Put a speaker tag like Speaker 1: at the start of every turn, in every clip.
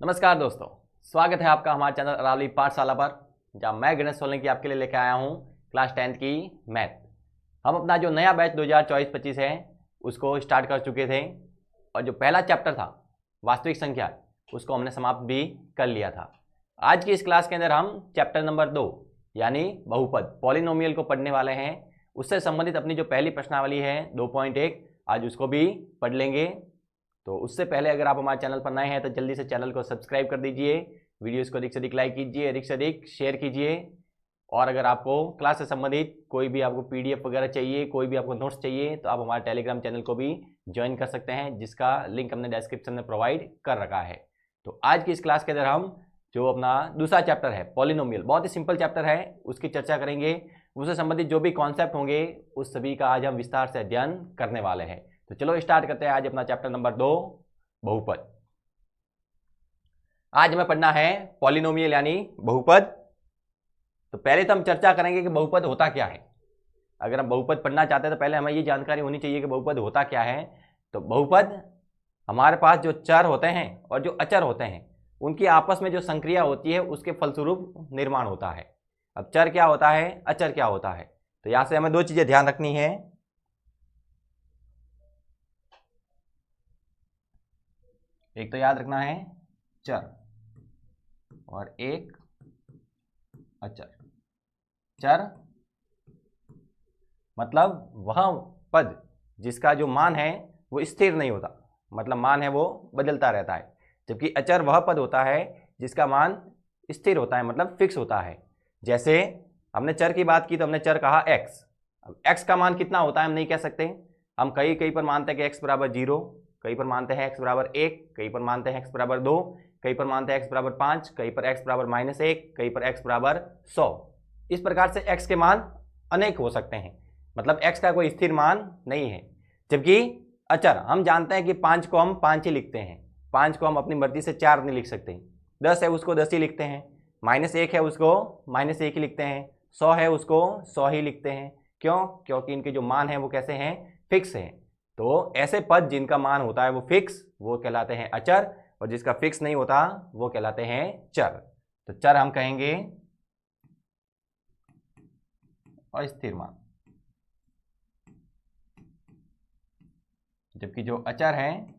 Speaker 1: नमस्कार दोस्तों, स्वागत है आपका हमारे चैनल अरावली पाठशाला पर, जहां मैं गणेश सोलंकी आपके लिए लेकर आया हूं क्लास 10th की मैथ। हम अपना जो नया बैच 2024-25 है उसको स्टार्ट कर चुके थे और जो पहला चैप्टर था वास्तविक संख्या उसको हमने समाप्त भी कर लिया था। आज की इस क्लास के अंदर हम चैप्टर नंबर 2 यानी बहुपद पॉलिनोमियल को पढ़ने वाले हैं। उससे संबंधित अपनी जो पहली प्रश्नावली है 2.1 आज उसको भी पढ़ लेंगे। तो उससे पहले अगर आप हमारे चैनल पर नए हैं तो जल्दी से चैनल को सब्सक्राइब कर दीजिए, वीडियोस को अधिक से अधिक लाइक कीजिए, अधिक से अधिक शेयर कीजिए। और अगर आपको क्लास से संबंधित कोई भी आपको पीडीएफ वगैरह चाहिए, कोई भी आपको नोट्स चाहिए तो आप हमारे टेलीग्राम चैनल को भी ज्वाइन कर सकते हैं, जिसका लिंक हमने डिस्क्रिप्शन में प्रोवाइड कर रखा है। तो आज की इस क्लास के अंदर हम जो अपना दूसरा चैप्टर है पॉलिनोमियल, बहुत ही सिंपल चैप्टर है, उसकी चर्चा करेंगे। उससे संबंधित जो भी कॉन्सेप्ट होंगे उस सभी का आज हम विस्तार से अध्ययन करने वाले हैं। तो चलो स्टार्ट करते हैं आज अपना चैप्टर नंबर 2 बहुपद। आज हमें पढ़ना है पॉलिनोमियल यानी बहुपद। तो पहले तो हम चर्चा करेंगे कि बहुपद होता क्या है। अगर हम बहुपद पढ़ना चाहते हैं तो पहले हमें ये जानकारी होनी चाहिए कि बहुपद होता क्या है। तो बहुपद हमारे पास जो चर होते हैं और जो अचर होते हैं उनकी आपस में जो संक्रिया होती है उसके फलस्वरूप निर्माण होता है। अब चर क्या होता है, अचर क्या होता है, तो यहां से हमें दो चीजें ध्यान रखनी है। एक तो याद रखना है चर और एक अचर। चर मतलब वह पद जिसका जो मान है वो स्थिर नहीं होता, मतलब मान है वो बदलता रहता है। जबकि अचर वह पद होता है जिसका मान स्थिर होता है, मतलब फिक्स होता है। जैसे हमने चर की बात की तो हमने चर कहा x। अब x का मान कितना होता है हम नहीं कह सकते। हम कहीं कहीं पर मानते हैं कि x बराबर 0, कहीं पर मानते हैं x बराबर 1, कहीं पर मानते हैं x बराबर 2, कहीं पर मानते हैं x बराबर 5, कहीं पर x बराबर -1, कहीं पर x बराबर 100। इस प्रकार से x के मान अनेक हो सकते हैं, मतलब x का कोई स्थिर मान नहीं है। जबकि अचर हम जानते हैं कि 5 को हम 5 ही लिखते हैं, 5 को हम अपनी मर्जी से 4 नहीं लिख सकते। 10 है उसको 10 ही लिखते हैं, -1 है उसको -1 ही लिखते हैं, 100 है उसको 100 ही लिखते हैं। क्यों? क्योंकि इनके जो मान है वो कैसे हैं, फिक्स हैं। तो ऐसे पद जिनका मान होता है वो फिक्स वो कहलाते हैं अचर, और जिसका फिक्स नहीं होता वो कहलाते हैं चर। तो चर हम कहेंगे अस्थिर मान, जबकि जो अचर हैं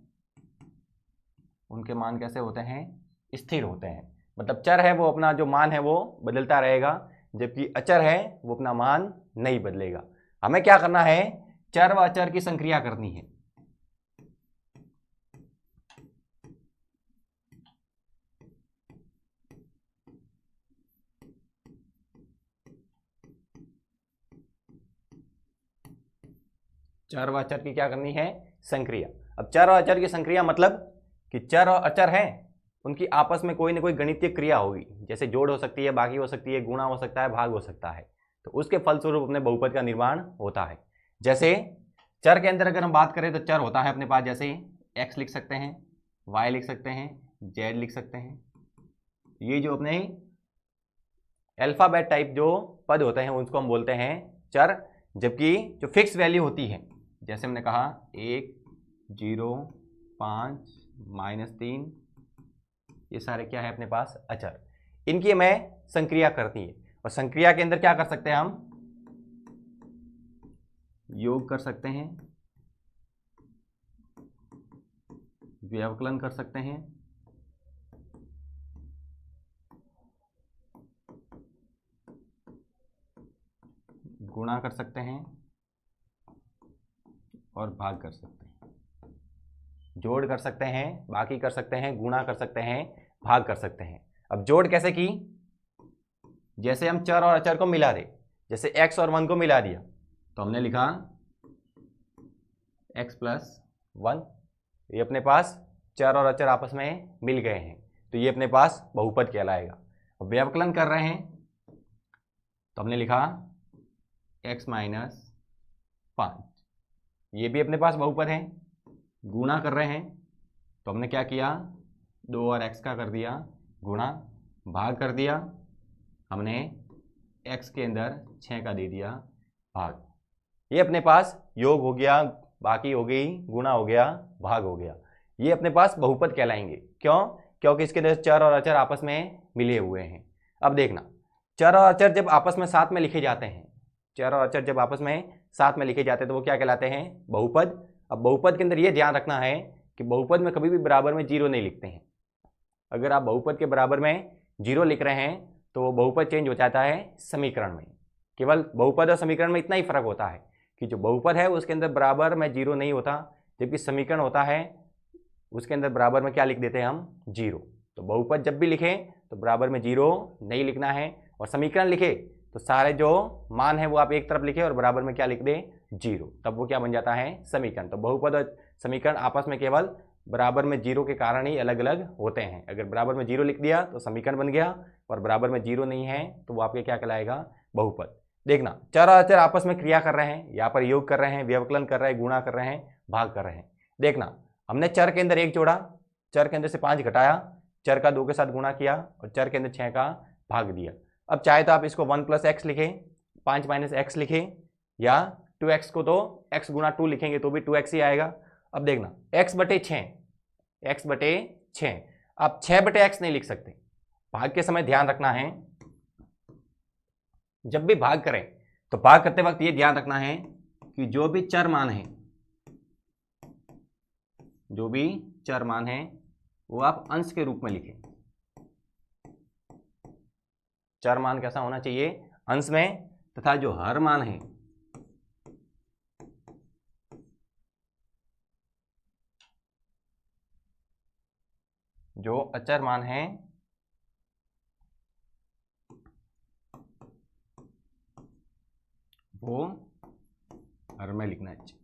Speaker 1: उनके मान कैसे होते हैं, स्थिर होते हैं। मतलब चर है वो अपना जो मान है वो बदलता रहेगा, जबकि अचर है वो अपना मान नहीं बदलेगा। हमें क्या करना है, चर व अचर की संक्रिया करनी है। चर व अचर की क्या करनी है, संक्रिया। अब चर और अचर की संक्रिया मतलब कि चर और अचर हैं उनकी आपस में कोई ना कोई गणितीय क्रिया होगी, जैसे जोड़ हो सकती है, बाकी हो सकती है, गुणा हो सकता है, भाग हो सकता है। तो उसके फलस्वरूप अपने बहुपद का निर्माण होता है। जैसे चर के अंदर अगर हम बात करें तो चर होता है अपने पास, जैसे x लिख सकते हैं, y लिख सकते हैं, z लिख सकते हैं। ये जो अपने अल्फाबेट टाइप जो पद होते हैं उसको हम बोलते हैं चर। जबकि जो फिक्स वैल्यू होती है, जैसे हमने कहा 1, 0, 5, -3, ये सारे क्या है अपने पास, अचर। इनकी हमें संक्रिया करती है, और संक्रिया के अंदर क्या कर सकते हैं हम, योग कर सकते हैं, व्यवकलन कर सकते हैं, गुणा कर सकते हैं और भाग कर सकते हैं। जोड़ कर सकते हैं, बाकी कर सकते हैं, गुणा कर सकते हैं, भाग कर सकते हैं। अब जोड़ कैसे की, जैसे हम चर और अचर को मिला दे, जैसे x और 1 को मिला दिया तो हमने लिखा x + 1। ये अपने पास चर और अचर आपस में मिल गए हैं, तो ये अपने पास बहुपद कहलाएगा। अब व्यवकलन कर रहे हैं तो हमने लिखा x - 5, ये भी अपने पास बहुपद है। गुणा कर रहे हैं तो हमने क्या किया, 2 और x का कर दिया गुणा, भाग कर दिया हमने x के अंदर 6 का दे दिया भाग। ये अपने पास योग हो गया, बाकी हो गई, गुणा हो गया, भाग हो गया। ये अपने पास बहुपद कहलाएंगे। क्यों? क्योंकि इसके अंदर चर और अचर आपस में मिले हुए हैं। अब देखना, चर और अचर जब आपस में साथ में लिखे जाते हैं, चर और अचर जब आपस में साथ में लिखे जाते हैं तो वो क्या कहलाते हैं? बहुपद। अब बहुपद के अंदर ये ध्यान रखना है कि बहुपद में कभी भी बराबर में जीरो नहीं लिखते हैं। अगर आप बहुपद के बराबर में जीरो लिख रहे हैं तो वो बहुपद चेंज हो जाता है समीकरण में। केवल बहुपद और समीकरण में इतना ही फर्क होता है कि जो बहुपद है उसके अंदर बराबर में जीरो नहीं होता, जबकि समीकरण होता है उसके अंदर बराबर में क्या लिख देते हैं हम? जीरो। तो बहुपद जब भी लिखें तो बराबर में जीरो नहीं लिखना है, और समीकरण लिखे तो सारे जो मान है वो आप एक तरफ लिखे और बराबर में क्या लिख दें? जीरो। तब वो क्या बन जाता है? समीकरण। तो बहुपद और समीकरण आपस में केवल बराबर में जीरो के कारण ही अलग अलग होते हैं। अगर बराबर में जीरो लिख दिया तो समीकरण बन गया, और बराबर में जीरो नहीं है तो वो आपके क्या कहलाएगा? बहुपद। देखना, चर और अचर आपस में क्रिया कर रहे हैं, यहाँ पर योग कर रहे हैं, व्यवकलन कर रहे हैं, गुणा कर रहे हैं, भाग कर रहे हैं। देखना, हमने चर के अंदर 1 जोड़ा, चर के अंदर से 5 घटाया, चर का 2 के साथ गुणा किया और चर के अंदर 6 का भाग दिया। अब चाहे तो आप इसको 1 + x लिखें, 5 - x लिखें, या 2x को तो x × 2 लिखेंगे तो भी 2x ही आएगा। अब देखना, x/6 आप 6/x नहीं लिख सकते। भाग के समय ध्यान रखना है, जब भी भाग करें तो भाग करते वक्त ये ध्यान रखना है कि जो भी चर मान है, जो भी चर मान है वो आप अंश के रूप में लिखें। चर मान कैसा होना चाहिए? अंश में। तथा जो हर मान है, जो अचर मान है, वो हर में लिखना चाहिए।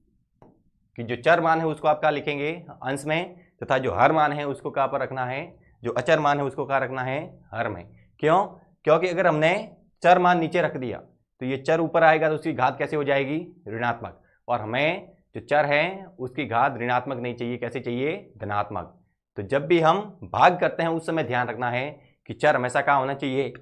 Speaker 1: कि जो चर मान है उसको आप क्या लिखेंगे? अंश में। तथा जो हर मान है उसको कहाँ पर रखना है? जो अचर मान है उसको कहाँ रखना है? हर में। क्यों? क्योंकि अगर हमने चर मान नीचे रख दिया तो ये चर ऊपर आएगा तो उसकी घात कैसे हो जाएगी? ऋणात्मक। और हमें जो चर है उसकी घात ऋणात्मक नहीं चाहिए, कैसे चाहिए? धनात्मक। तो जब भी हम भाग करते हैं उस समय ध्यान रखना है कि चर हमेशा कहाँ होना चाहिए?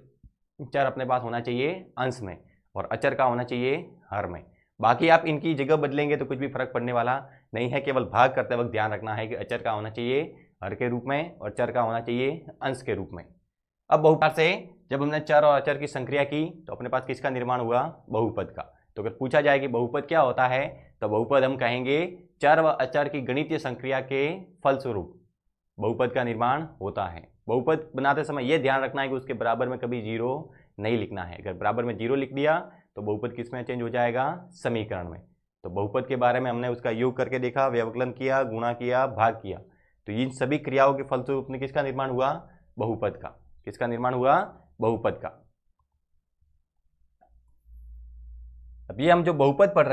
Speaker 1: चर अपने पास होना चाहिए अंश में, और अचर का होना चाहिए हर में। बाकी आप इनकी जगह बदलेंगे तो कुछ भी फर्क पड़ने वाला नहीं है। केवल भाग करते वक्त ध्यान रखना है कि अचर का होना चाहिए हर के रूप में और चर का होना चाहिए अंश के रूप में। अब बहुपद से जब हमने चर और अचर की संक्रिया की तो अपने पास किसका निर्माण हुआ? बहुपद का। तो अगर पूछा जाए कि बहुपद क्या होता है तो बहुपद हम कहेंगे चर व अचर की गणितीय संक्रिया के फलस्वरूप बहुपद का निर्माण होता है। बहुपद बनाते समय यह ध्यान रखना है कि उसके बराबर में कभी जीरो नहीं लिखना है। अगर बराबर में जीरो लिख दिया तो बहुपद किस में चेंज हो जाएगा? समीकरण में। तो बहुपद के बारे में हमने उसका योग करके देखा, व्यवकलन किया, गुणा किया, भाग किया। तो इन सभी क्रियाओं के फलस्वरूप में किसका निर्माण हुआ? बहुपद का। किसका निर्माण हुआ? बहुपद का। अब ये हम जो बहुपद पढ़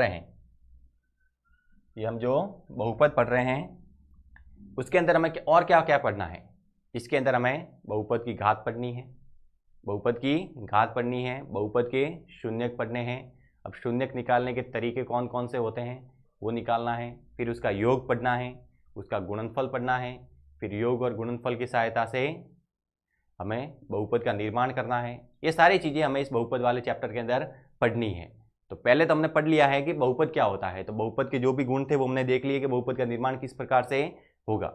Speaker 1: रहे हैं, उसके अंदर हमें और क्या क्या पढ़ना है? इसके अंदर हमें बहुपद की घात पढ़नी है, बहुपद के शून्यक पढ़ने हैं। अब शून्यक निकालने के तरीके कौन कौन से होते हैं वो निकालना है। फिर उसका योग पढ़ना है, उसका गुणनफल पढ़ना है। फिर योग और गुणनफल की सहायता से हमें बहुपद का निर्माण करना है। ये सारी चीज़ें हमें इस बहुपद वाले चैप्टर के अंदर पढ़नी है। तो पहले तो हमने पढ़ लिया है कि बहुपद क्या होता है, तो बहुपद के जो भी गुण थे वो हमने देख लिए कि बहुपद का निर्माण किस प्रकार से होगा।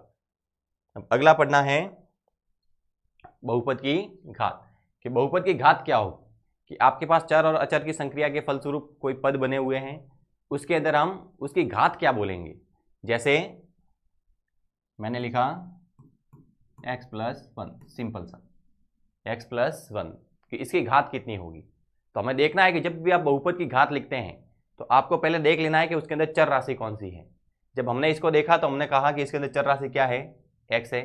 Speaker 1: अब अगला पढ़ना है बहुपद की घात। कि बहुपद की घात क्या हो? कि आपके पास चर और अचर की संक्रिया के फलस्वरूप कोई पद बने हुए हैं, उसके अंदर हम उसकी घात क्या बोलेंगे। जैसे मैंने लिखा x+1, सिंपल सा x+1 कि इसकी घात कितनी होगी। तो हमें देखना है कि जब भी आप बहुपद की घात लिखते हैं तो आपको पहले देख लेना है कि उसके अंदर चर राशि कौन सी है। जब हमने इसको देखा तो हमने कहा कि इसके अंदर चर राशि क्या है? x है।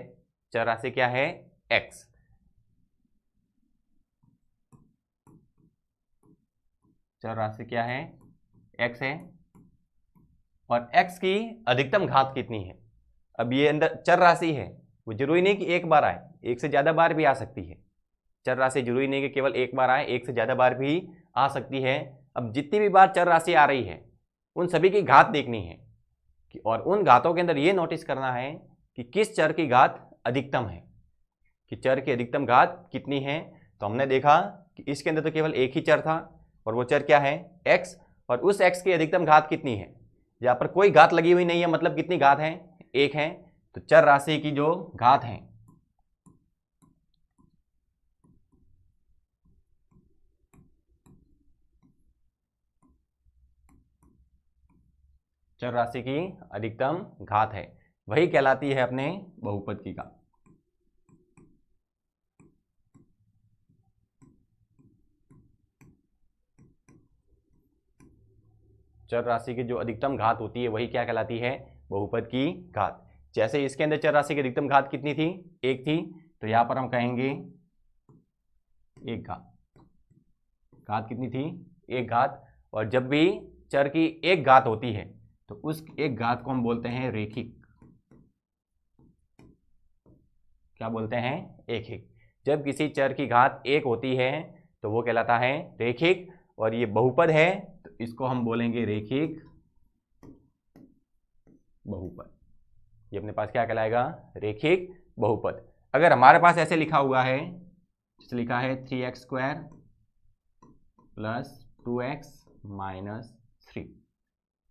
Speaker 1: चर राशि क्या है? x। चर राशि क्या है? x है। और x की अधिकतम घात कितनी है? अब ये अंदर चर राशि है, वो जरूरी नहीं कि एक बार आए, एक से ज़्यादा बार भी आ सकती है। चर राशि जरूरी नहीं कि केवल एक बार आए, एक से ज़्यादा बार भी आ सकती है। अब जितनी भी बार चर राशि आ रही है उन सभी की घात देखनी है कि, और उन घातों के अंदर ये नोटिस करना है कि किस चर की घात अधिकतम है, कि चर की अधिकतम घात कितनी है। तो हमने देखा कि इसके अंदर तो केवल एक ही चर था और वो चर क्या है? x। और उस x की अधिकतम घात कितनी है? यहाँ पर कोई घात लगी हुई नहीं है, मतलब कितनी घात है? एक है। तो चर राशि की जो घात है चर राशि की अधिकतम घात है, वही कहलाती है अपने बहुपद की घात। चर राशि की जो अधिकतम घात होती है वही क्या कहलाती है, बहुपद की घात। जैसे इसके अंदर चर राशि की अधिकतम घात कितनी थी, एक थी, तो यहां पर हम कहेंगे एक घात। घात कितनी थी, एक घात। और जब भी चर की एक घात होती है तो उस एक घात को हम बोलते हैं रेखिक। क्या बोलते हैं, एकिक। जब किसी चर की घात एक होती है तो वो कहलाता है रेखिक, और ये बहुपद है तो इसको हम बोलेंगे रेखिक बहुपद। ये अपने पास क्या कहलाएगा, रेखिक बहुपद। अगर हमारे पास ऐसे लिखा हुआ है, जैसे लिखा है 3x² plus 2x minus 3,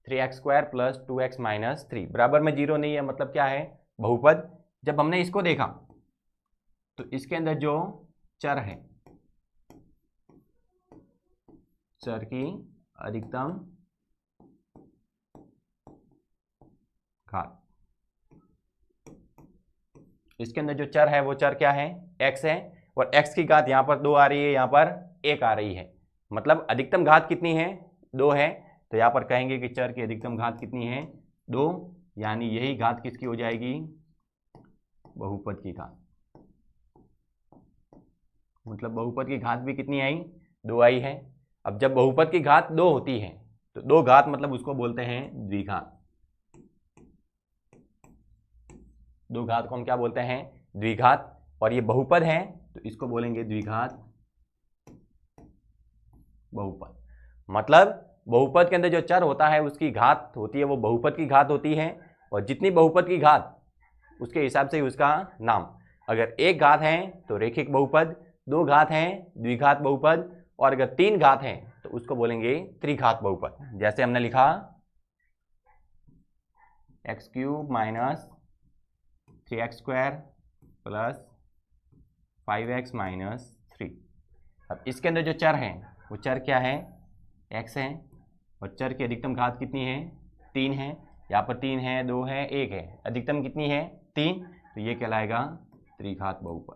Speaker 1: 3x² plus 2x minus 3 बराबर में 0 नहीं है, मतलब क्या है, बहुपद। जब हमने इसको देखा तो इसके अंदर जो चर है, चर की अधिकतम घात, इसके अंदर जो चर है वो चर क्या है, x है, और x की घात यहां पर 2 आ रही है, यहां पर 1 आ रही है, मतलब अधिकतम घात कितनी है, 2 है। तो यहां पर कहेंगे कि चर की अधिकतम घात कितनी है, 2, यानी यही घात किसकी हो जाएगी, बहुपद की घात। मतलब बहुपद की घात भी कितनी आई, 2 आई है। अब जब बहुपद की घात 2 होती है तो 2 घात मतलब उसको बोलते हैं द्विघात। 2 घात को हम क्या बोलते हैं, द्विघात। और ये बहुपद है तो इसको बोलेंगे द्विघात बहुपद। मतलब बहुपद के अंदर जो चर होता है उसकी घात होती है वो बहुपद की घात होती है, और जितनी बहुपद की घात उसके हिसाब से उसका नाम। अगर एक घात है तो रेखिक बहुपद, 2 घात हैं द्विघात बहुपद, और अगर 3 घात हैं तो उसको बोलेंगे त्रिघात बहुपद। जैसे हमने लिखा x³ minus 3x² plus 5x minus 3। अब इसके अंदर जो चर है वो चर क्या है, x है, और चर की अधिकतम घात कितनी है, 3 है। यहाँ पर 3 है, 2 है, 1 है, अधिकतम कितनी है, 3, तो ये कहलाएगा त्रिघात बहुपद।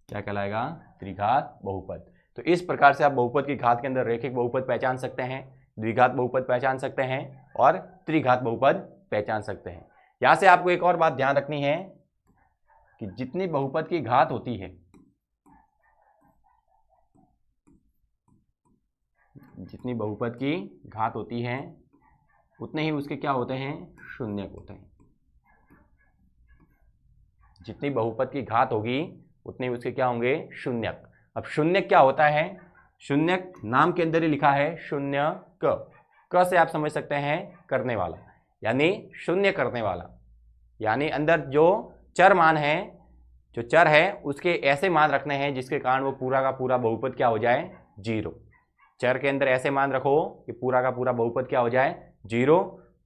Speaker 1: क्या कहलाएगा, त्रिघात बहुपद। तो इस प्रकार से आप बहुपद की घात के अंदर रेखिक बहुपद पहचान सकते हैं, द्विघात बहुपद पहचान सकते हैं, और त्रिघात बहुपद पहचान सकते हैं। यहां से आपको एक और बात ध्यान रखनी है कि जितनी बहुपद की घात होती है, जितनी बहुपद की घात होती है उतने ही उसके क्या होते हैं, शून्यक होते हैं। जितनी बहुपद की घात होगी उतने उसके क्या होंगे, शून्यक। अब शून्यक क्या होता है, शून्यक नाम के अंदर ही लिखा है शून्य क से आप समझ सकते हैं करने वाला, यानी शून्य करने वाला। यानी अंदर जो चर मान है, जो चर है उसके ऐसे मान रखने हैं जिसके कारण वो पूरा का पूरा बहुपद क्या हो जाए, 0। चर के अंदर ऐसे मान रखो कि पूरा का पूरा बहुपद क्या हो जाए, 0।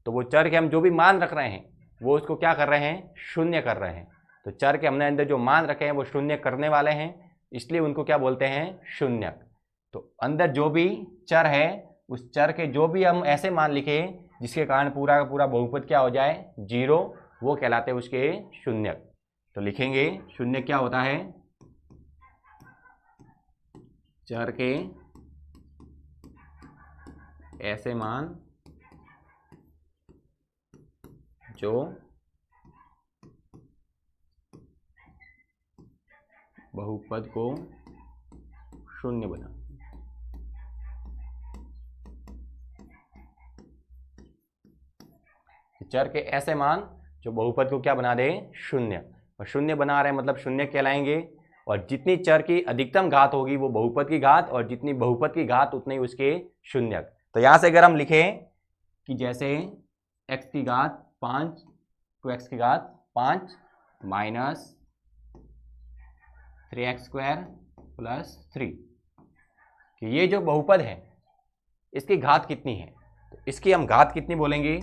Speaker 1: तो वो चर के हम जो भी मान रख रहे हैं वो उसको क्या कर रहे हैं, शून्य कर रहे हैं। तो चर के हमने अंदर जो मान रखे हैं वो शून्य करने वाले हैं, इसलिए उनको क्या बोलते हैं, शून्यक। तो अंदर जो भी चर है उस चर के जो भी हम ऐसे मान लिखे जिसके कारण पूरा का पूरा बहुपद क्या हो जाए, 0, वो कहलाते हैं उसके शून्यक। तो लिखेंगे शून्य क्या होता है, चर के ऐसे मान जो बहुपद को शून्य बना। चर के ऐसे मान जो बहुपद को क्या बना दे, शून्य। और शून्य बना रहे मतलब शून्य कहलाएंगे। और जितनी चर की अधिकतम घात होगी वो बहुपद की घात, और जितनी बहुपद की घात उतने उसके शून्यक। तो यहां से अगर हम लिखें कि जैसे x की घात 5 तो x की घात 5 माइनस 3x² प्लस 3, कि ये जो बहुपद है इसकी घात कितनी है, तो इसकी हम घात कितनी बोलेंगे,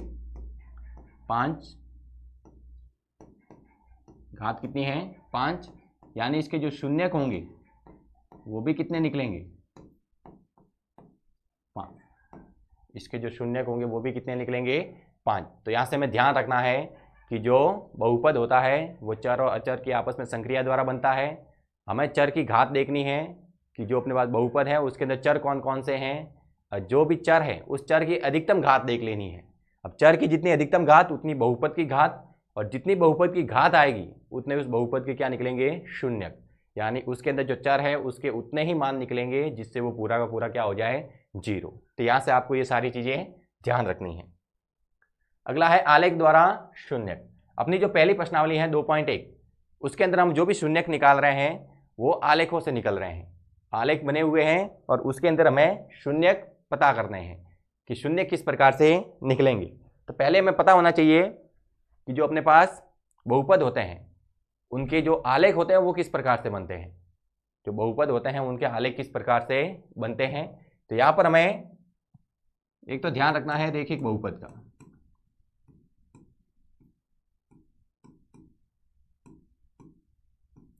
Speaker 1: 5। घात कितनी है, 5, यानी इसके जो शून्यक होंगे वो भी कितने निकलेंगे, इसके जो शून्यक होंगे वो भी कितने निकलेंगे, 5। तो यहाँ से हमें ध्यान रखना है कि जो बहुपद होता है वो चर और अचर की आपस में संक्रिया द्वारा बनता है। हमें चर की घात देखनी है कि जो अपने पास बहुपद है उसके अंदर चर कौन कौन से हैं, और जो भी चर है उस चर की अधिकतम घात देख लेनी है। अब चर की जितनी अधिकतम घात उतनी बहुपद की घात, और जितनी बहुपद की घात आएगी उतने उस बहुपद के क्या निकलेंगे, शून्यक। यानी उसके अंदर जो चर है उसके उतने ही मान निकलेंगे जिससे वो पूरा का पूरा क्या हो जाए, 0। तो यहाँ से आपको ये सारी चीज़ें ध्यान रखनी है। अगला है आलेख द्वारा शून्यक। अपनी जो पहली प्रश्नावली है 2.1 उसके अंदर हम जो भी शून्यक निकाल रहे हैं वो आलेखों से निकल रहे हैं। आलेख बने हुए हैं और उसके अंदर हमें शून्यक पता करने हैं कि शून्य किस प्रकार से निकलेंगे। तो पहले हमें पता होना चाहिए कि जो अपने पास बहुपद होते हैं उनके जो आलेख होते हैं वो किस प्रकार से बनते हैं। जो बहुपद होते हैं उनके आलेख किस प्रकार से बनते हैं। तो यहाँ पर हमें एक तो ध्यान रखना है रेखिक बहुपद का।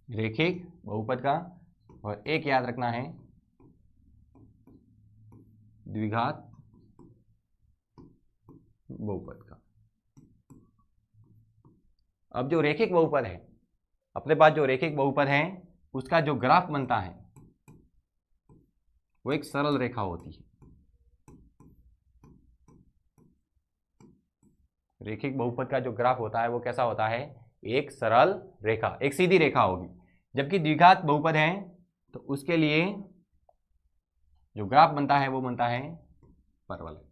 Speaker 1: रेखिक बहुपद का, और एक याद रखना है द्विघात बहुपद का। अब जो रेखिक बहुपद है अपने पास, जो रेखिक बहुपद है उसका जो ग्राफ बनता है वो एक सरल रेखा होती है। रेखिक बहुपद का जो ग्राफ होता है वो कैसा होता है, एक सरल रेखा, एक सीधी रेखा होगी। जबकि द्विघात बहुपद है तो उसके लिए जो ग्राफ बनता है वो बनता है परवलय।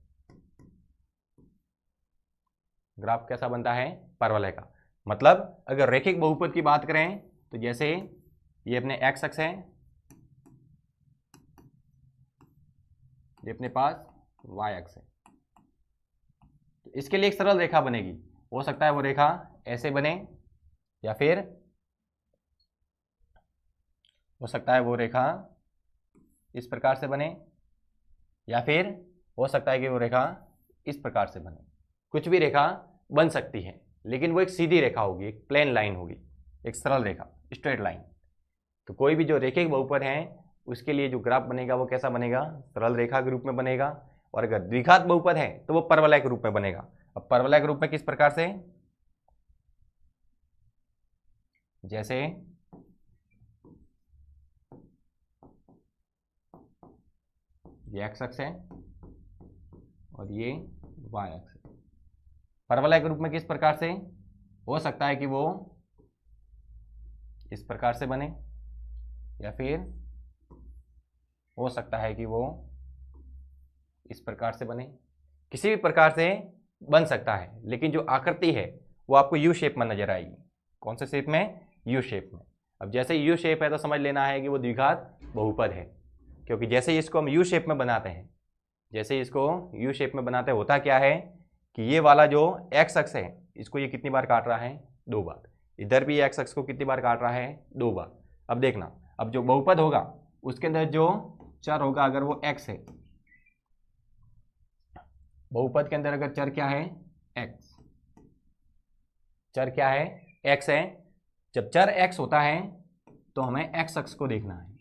Speaker 1: ग्राफ कैसा बनता है, परवलय का। मतलब अगर रेखिक बहुपद की बात करें तो जैसे ये अपने एक्स अक्ष है, ये अपने पास वाई अक्ष है, तो इसके लिए एक सरल रेखा बनेगी। हो सकता है वो रेखा ऐसे बने, या फिर हो सकता है वो रेखा इस प्रकार से बने, या फिर हो सकता है कि वो रेखा इस प्रकार से बने। कुछ भी रेखा बन सकती है, लेकिन वो एक सीधी रेखा होगी, एक प्लेन लाइन होगी, एक सरल रेखा, स्ट्रेट लाइन। तो कोई भी जो रेखिक बहुपद है उसके लिए जो ग्राफ बनेगा वो कैसा बनेगा, सरल रेखा के रूप में बनेगा। और अगर द्विघात बहुपद है तो वो परवलय के रूप में बनेगा। अब परवलय के रूप में किस प्रकार से, जैसे ये एक्स अक्ष है और ये वाई अक्ष है। परवलय के रूप में किस प्रकार से, हो सकता है कि वो इस प्रकार से बने, या फिर हो सकता है कि वो इस प्रकार से बने। किसी भी प्रकार से बन सकता है, लेकिन जो आकृति है वो आपको यू शेप में नजर आएगी। कौन से शेप में, यू शेप में। अब जैसे यू शेप है तो समझ लेना है कि वो द्विघात बहुपद है, क्योंकि जैसे ही इसको हम यू शेप में बनाते हैं, जैसे ही इसको यू शेप में बनाते हैं, होता क्या है कि ये वाला जो एक्स अक्ष है इसको ये कितनी बार काट रहा है, 2 बार। इधर भी एक्स अक्ष को कितनी बार काट रहा है, 2 बार। अब देखना, अब जो बहुपद होगा उसके अंदर जो चर होगा, अगर वो एक्स है, बहुपद के अंदर अगर चर क्या है, एक्स, चर क्या है, एक्स है। जब चर एक्स होता है तो हमें एक्स अक्ष को देखना है।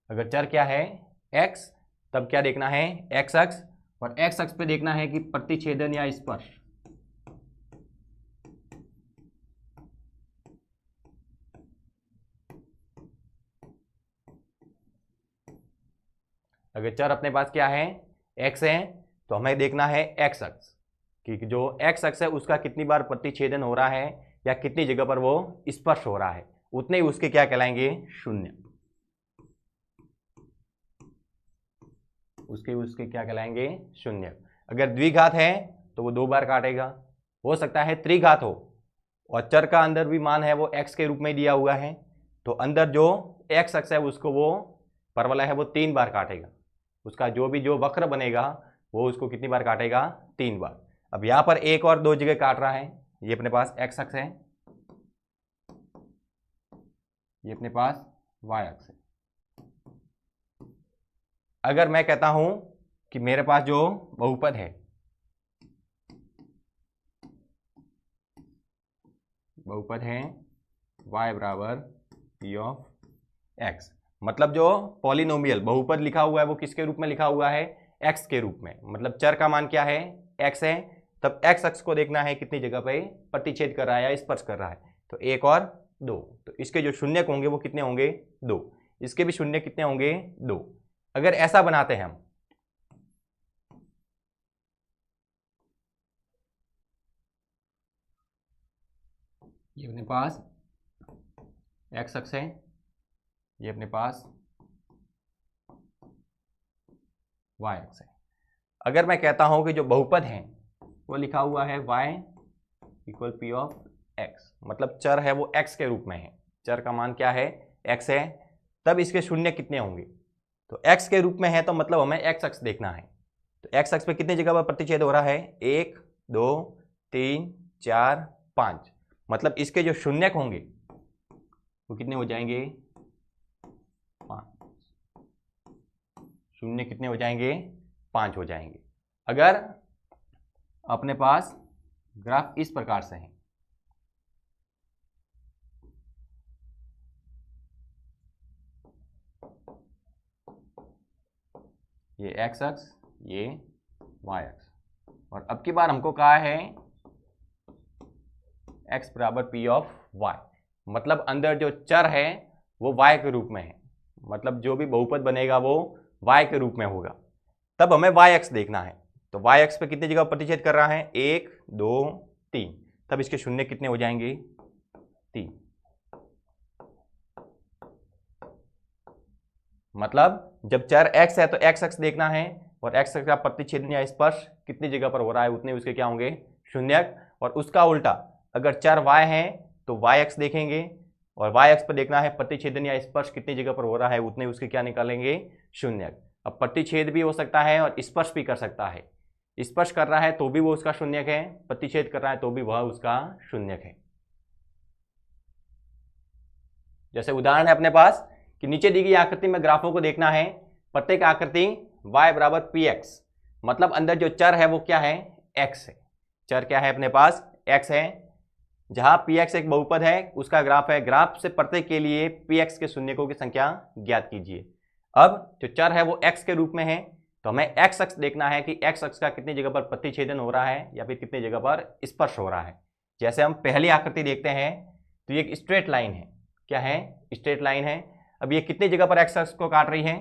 Speaker 1: अगर चर क्या है, एक्स, तब क्या देखना है, एक्स अक्ष। और एक्स अक्ष पे देखना है कि प्रतिच्छेदन या स्पर्श। अगर चर अपने पास क्या है, एक्स है, तो हमें देखना है एक्स अक्ष कि जो एक्स अक्ष है उसका कितनी बार प्रतिच्छेदन हो रहा है या कितनी जगह पर वो स्पर्श हो रहा है, उतने ही उसके क्या कहलाएंगे, शून्य। उसके क्या कहलाएंगे, शून्य। अगर द्विघात है तो वो 2 बार काटेगा। हो सकता है त्रिघात हो और चर का अंदर भी मान है वो एक्स के रूप में दिया हुआ है, तो अंदर जो एक्स अक्ष है उसको वो परवलय है वो 3 बार काटेगा। उसका जो वक्र बनेगा वो उसको कितनी बार काटेगा, 3 बार। अब यहाँ पर एक और 2 जगह काट रहा है। ये अपने पास एक्स अक्ष है, ये अपने पास वाई अक्ष है। अगर मैं कहता हूं कि मेरे पास जो बहुपद है, बहुपद है y बराबर p ऑफ x, मतलब जो पॉलिनोमियल बहुपद लिखा हुआ है वो किसके रूप में लिखा हुआ है, एक्स के रूप में। मतलब चर का मान क्या है, एक्स है, तब एक्स अक्ष को देखना है कितनी जगह पे प्रतिच्छेद कर रहा है या स्पर्श कर रहा है, तो 1 और 2। तो इसके जो शून्यक होंगे वो कितने होंगे, 2। इसके भी शून्य कितने होंगे, 2। अगर ऐसा बनाते हैं हम, ये अपने पास एक्स अक्ष है, ये अपने पास वाई अक्ष है। अगर मैं कहता हूं कि जो बहुपद है वो लिखा हुआ है y equal P of x, मतलब चर है वो x के रूप में है, चर का मान क्या है, x है, तब इसके शून्य कितने होंगे, तो x के रूप में है तो मतलब हमें x अक्ष देखना है। तो x अक्ष पे कितनी जगह पर प्रतिच्छेद हो रहा है, 1 2 3 4 5, मतलब इसके जो शून्यक होंगे वो कितने हो जाएंगे, 5। शून्य कितने हो जाएंगे, 5 हो जाएंगे। अगर अपने पास ग्राफ इस प्रकार से है, ये एक्स अक्ष, ये वाई अक्ष, और अब की बार हमको कहा है x बराबर पी ऑफ वाई, मतलब अंदर जो चर है वो y के रूप में है, मतलब जो भी बहुपद बनेगा वो y के रूप में होगा। तब हमें y अक्ष देखना है, तो y अक्ष पे कितनी जगह प्रतिच्छेद कर रहा है, 1 2 3, तब इसके शून्य कितने हो जाएंगे, 3। मतलब जब चर x है तो x अक्ष देखना है, और x अक्ष का प्रतिच्छेदन या स्पर्श कितनी जगह पर हो रहा है उतने उसके क्या होंगे, शून्यक। और उसका उल्टा, अगर चर y है तो y अक्ष देखेंगे, और y अक्ष पर देखना है प्रतिच्छेदन या स्पर्श कितनी जगह पर हो रहा है उतने उसके क्या निकालेंगे, शून्यक। अब प्रतिच्छेद भी हो सकता है और स्पर्श भी कर सकता है, स्पर्श कर रहा है तो भी वो उसका शून्यक है, प्रतिच्छेद कर रहा है तो भी वह उसका शून्यक है। जैसे उदाहरण है अपने पास कि नीचे दी गई आकृति में ग्राफों को देखना है, प्रत्येक आकृति y बराबर पी एक्स, मतलब अंदर जो चर है वो क्या है, x है। चर क्या है अपने पास, x है, जहां पी एक्स एक बहुपद है उसका ग्राफ है, ग्राफ से प्रत्येक के लिए पी एक्स के शून्यकों की संख्या ज्ञात कीजिए। अब जो चर है वो x के रूप में है, तो हमें x अक्ष देखना है कि x अक्ष का कितनी जगह पर प्रतिच्छेदन हो रहा है या फिर कितनी जगह पर स्पर्श हो रहा है। जैसे हम पहली आकृति देखते हैं तो ये एक स्ट्रेट लाइन है, क्या है, स्ट्रेट लाइन है। अब ये कितनी जगह पर x अक्ष को काट रही है,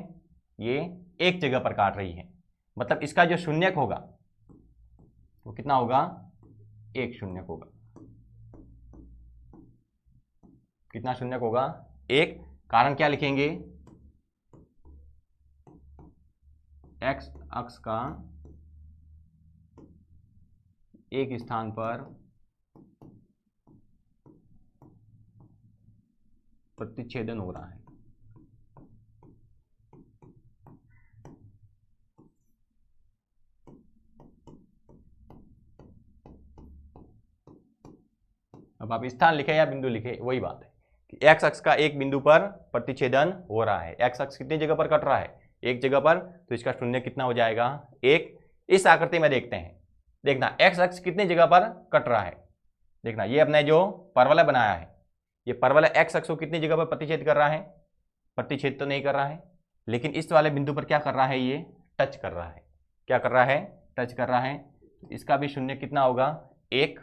Speaker 1: ये एक जगह पर काट रही है, मतलब इसका जो शून्यक होगा वो कितना होगा, एक शून्यक होगा। कितना शून्यक होगा, एक। कारण क्या लिखेंगे, x अक्ष का एक स्थान पर प्रतिच्छेदन हो रहा है। अब आप स्थान लिखे या बिंदु लिखे वही बात है कि x अक्ष का एक बिंदु पर प्रतिच्छेदन हो रहा है। x अक्ष कितनी जगह पर कट रहा है, एक जगह पर, तो इसका शून्य कितना हो जाएगा, एक। इस आकृति में देखते हैं, देखना x अक्ष कितनी जगह पर कट रहा है, देखना ये अपने जो परवलय बनाया है, ये परवलय x अक्ष को कितनी जगह पर प्रतिच्छेद कर रहा है, प्रतिच्छेद तो नहीं कर रहा है, लेकिन इस वाले बिंदु पर क्या कर रहा है, ये टच कर रहा है। क्या कर रहा है, टच कर रहा है, इसका भी शून्य कितना होगा, एक।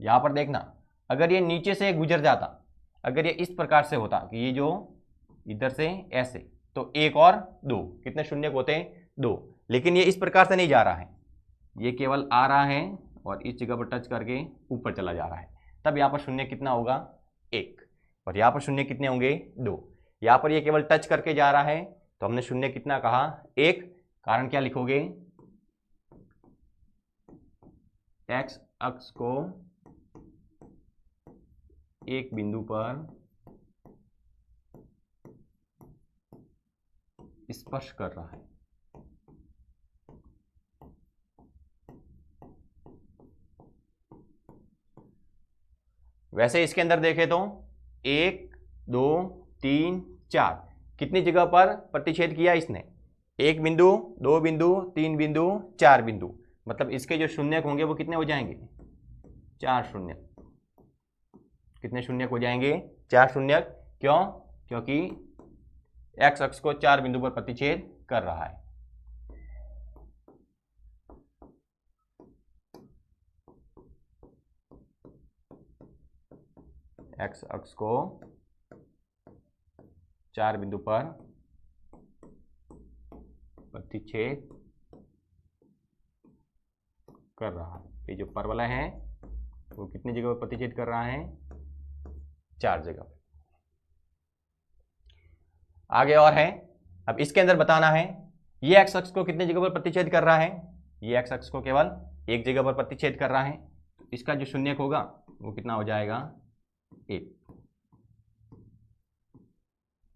Speaker 1: यहां पर देखना, अगर ये नीचे से गुजर जाता, अगर ये इस प्रकार से होता कि ये जो इधर से ऐसे, तो एक और दो, कितने शून्य होते हैं, दो। लेकिन ये इस प्रकार से नहीं जा रहा है, ये केवल आ रहा है और इस जगह पर टच करके ऊपर चला जा रहा है, तब यहाँ पर शून्य कितना होगा, एक। और यहाँ पर शून्य कितने होंगे, दो। यहाँ पर ये केवल टच करके जा रहा है तो हमने शून्य कितना कहा, एक। कारण क्या लिखोगे, एक्स अक्ष को एक बिंदु पर स्पर्श कर रहा है। वैसे इसके अंदर देखें तो 1 2 3 4 कितनी जगह पर प्रतिच्छेद किया इसने, एक बिंदु, दो बिंदु, तीन बिंदु, चार बिंदु, मतलब इसके जो शून्यक होंगे वो कितने हो जाएंगे, चार शून्य। कितने शून्यक हो जाएंगे? 4 शून्यक। क्यों? क्योंकि एक्स अक्ष को 4 बिंदु पर प्रतिच्छेद कर रहा है। एक्स अक्ष को 4 बिंदु पर प्रतिच्छेद कर रहा है। ये जो परवलय है वो कितनी जगह पर प्रतिच्छेद कर रहा है? 4 जगह पर। आगे और है, अब इसके अंदर बताना है ये एक्स अक्ष को कितनी जगह पर प्रतिच्छेद कर रहा है? ये एक्स अक्ष को केवल एक जगह पर प्रतिच्छेद कर रहा है। तो इसका जो शून्यक होगा वो कितना हो जाएगा? 1।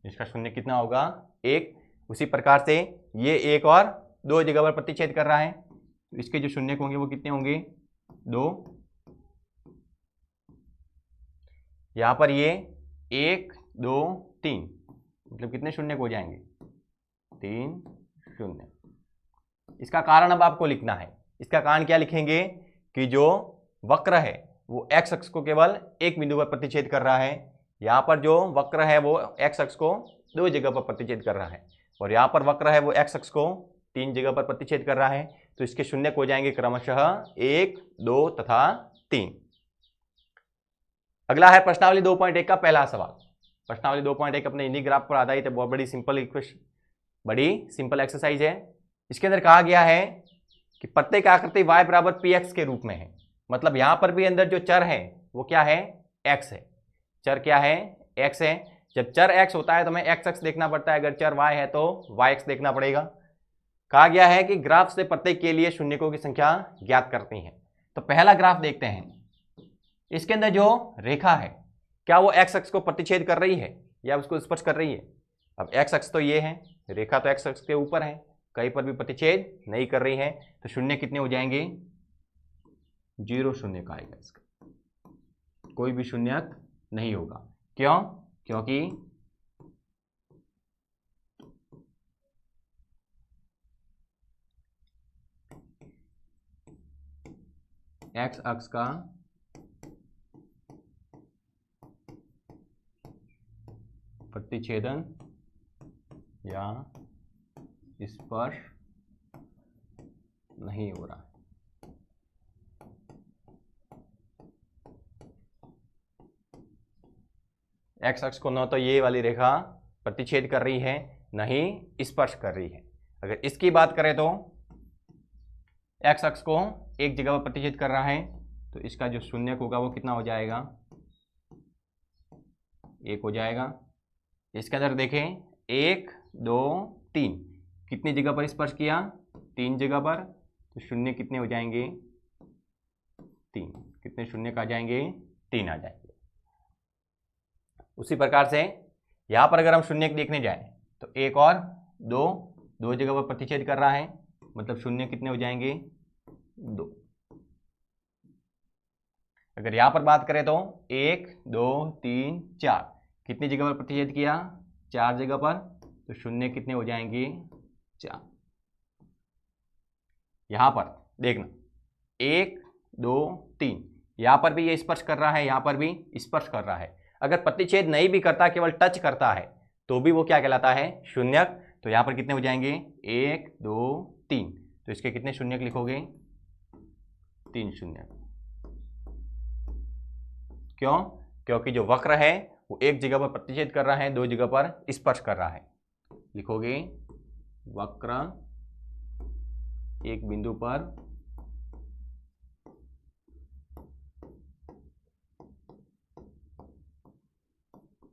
Speaker 1: इसका शून्य कितना होगा? 1। उसी प्रकार से ये एक और 2 जगह पर प्रतिच्छेद कर रहा है, तो इसके जो शून्यक होंगे वो कितने होंगे? 2। यहां पर ये 1 2 3, मतलब कितने शून्यक हो जाएंगे? 3 शून्य। इसका कारण अब आपको लिखना है। इसका कारण क्या लिखेंगे कि जो वक्र है वो एक्स अक्ष को केवल एक बिंदु पर प्रतिच्छेद कर रहा है। यहाँ पर जो वक्र है वो एक्स अक्ष को 2 जगह पर प्रतिच्छेद कर रहा है, और यहाँ पर वक्र है वो एक्स अक्ष को 3 जगह पर प्रतिच्छेद कर रहा है। तो इसके शून्यक हो जाएंगे क्रमशः 1 2 तथा 3। अगला है प्रश्नावली 2.1 का पहला सवाल। प्रश्नावली 2.1 अपने इन्हीं ग्राफ पर आधारित है। बहुत बड़ी सिंपल इक्वेशन, बड़ी सिंपल एक्सरसाइज है। इसके अंदर कहा गया है कि प्रत्येक आकृति y बराबर px के रूप में है। मतलब यहां पर भी अंदर जो चर है वो क्या है? x है। चर क्या है? x है। जब चर x होता है तो हमें x अक्ष देखना पड़ता है, अगर चर y है तो y अक्ष देखना पड़ेगा। कहा गया है कि ग्राफ से प्रत्येक के लिए शून्यकों की संख्या ज्ञात करनी है। तो पहला ग्राफ देखते हैं। इसके अंदर जो रेखा है क्या वो x अक्ष को प्रतिच्छेद कर रही है या उसको स्पर्श कर रही है? अब x अक्ष तो ये है, रेखा तो x अक्ष के ऊपर है, कहीं पर भी प्रतिच्छेद नहीं कर रही है। तो शून्य कितने हो जाएंगे? 0 शून्यक आएगा। इसका कोई भी शून्यक नहीं होगा। क्यों? क्योंकि एक्स अक्ष का प्रतिच्छेदन या स्पर्श नहीं हो रहा है। एक्स अक्ष को न तो ये वाली रेखा प्रतिच्छेद कर रही है न ही स्पर्श कर रही है। अगर इसकी बात करें तो एक्स अक्ष को एक जगह पर प्रतिच्छेद कर रहा है, तो इसका जो शून्यक होगा वो कितना हो जाएगा? 1 हो जाएगा। इसके अंदर देखें 1 2 3, कितनी जगह पर स्पर्श किया? 3 जगह पर। तो शून्य कितने हो जाएंगे? 3। कितने शून्य आ जाएंगे? 3 आ जाएंगे। उसी प्रकार से यहाँ पर अगर हम शून्य देखने जाएं तो 1 और 2 जगह पर प्रतिच्छेद कर रहा है, मतलब शून्य कितने हो जाएंगे? 2। अगर यहाँ पर बात करें तो 1 2 3 4, कितनी जगह पर प्रतिच्छेद किया? 4 जगह पर। तो शून्य कितने हो जाएंगे? 4। यहां पर देखना 1 2 3, यहां पर भी ये स्पर्श कर रहा है, यहां पर भी स्पर्श कर रहा है। अगर प्रतिच्छेद नहीं भी करता, केवल टच करता है, तो भी वो क्या कहलाता है? शून्यक। तो यहां पर कितने हो जाएंगे? 1 2 3। तो इसके कितने शून्यक लिखोगे? 3 शून्यक। क्यों? क्योंकि जो वक्र है वो एक जगह पर प्रतिच्छेद कर रहा है, 2 जगह पर स्पर्श कर रहा है। लिखोगे वक्र एक बिंदु पर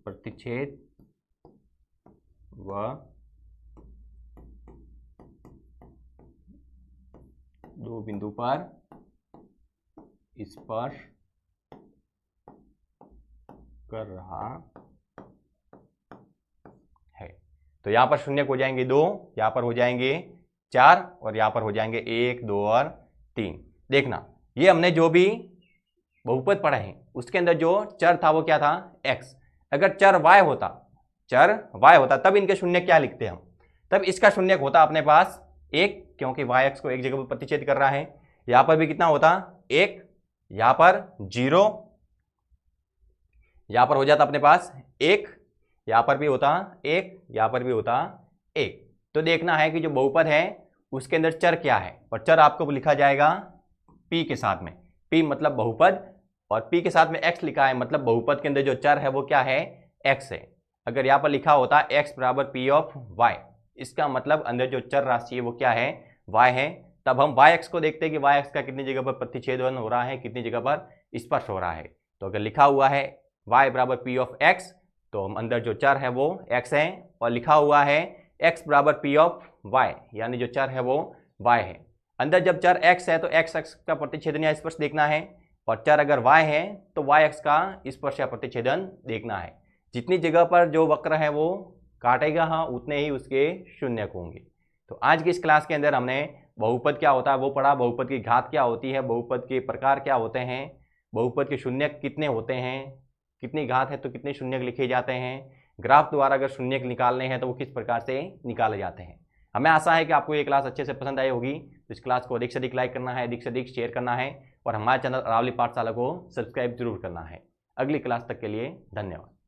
Speaker 1: प्रतिच्छेद व 2 बिंदु पर स्पर्श कर रहा है। तो यहां पर शून्य हो जाएंगे 2, यहां पर हो जाएंगे 4, और यहां पर हो जाएंगे 1 2 और 3। देखना ये हमने जो भी बहुपद पढ़े हैं उसके अंदर जो चर था वो क्या था? x। अगर चर y होता तब इनके शून्य क्या लिखते हम? तब इसका शून्य होता अपने पास 1, क्योंकि y x को एक जगह पर प्रतिच्छेद कर रहा है। यहां पर भी कितना होता? 1, यहां पर 0, यहाँ पर हो जाता अपने पास 1, यहाँ पर भी होता 1, यहाँ पर भी होता 1। तो देखना है कि जो बहुपद है उसके अंदर चर क्या है, और चर आपको लिखा जाएगा p के साथ में। p मतलब बहुपद, और p के साथ में x लिखा है, मतलब बहुपद के अंदर जो चर है वो क्या है, x है। अगर यहाँ पर लिखा होता x बराबर p ऑफ y, इसका मतलब अंदर जो चर राशि है वो क्या है, y है। तब हम yx को देखते हैं कि yx का कितनी जगह पर प्रतिच्छेदन हो रहा है, कितनी जगह पर स्पर्श हो रहा है। तो अगर लिखा हुआ है y बराबर p ऑफ x, तो हम अंदर जो चर है वो x है, और लिखा हुआ है x बराबर p ऑफ y, यानी जो चर है वो y है। अंदर जब चर x है तो x का प्रतिच्छेदन या स्पर्श देखना है, और चर अगर y है तो yx का स्पर्श या प्रतिच्छेदन देखना है। जितनी जगह पर जो वक्र है वो काटेगा, हाँ, उतने ही उसके शून्यक होंगे। तो आज की इस क्लास के अंदर हमने बहुपद क्या होता है वो पढ़ा, बहुपद की घात क्या होती है, बहुपद के प्रकार क्या होते हैं, बहुपद के शून्यक कितने होते हैं, कितनी घात है तो कितने शून्यक लिखे जाते हैं, ग्राफ द्वारा अगर शून्यक निकालने हैं तो वो किस प्रकार से निकाले जाते हैं। हमें आशा है कि आपको ये क्लास अच्छे से पसंद आई होगी। तो इस क्लास को अधिक से अधिक लाइक करना है, अधिक से अधिक शेयर करना है, और हमारे चैनल अरावली पाठशाला को सब्सक्राइब जरूर करना है। अगली क्लास तक के लिए धन्यवाद।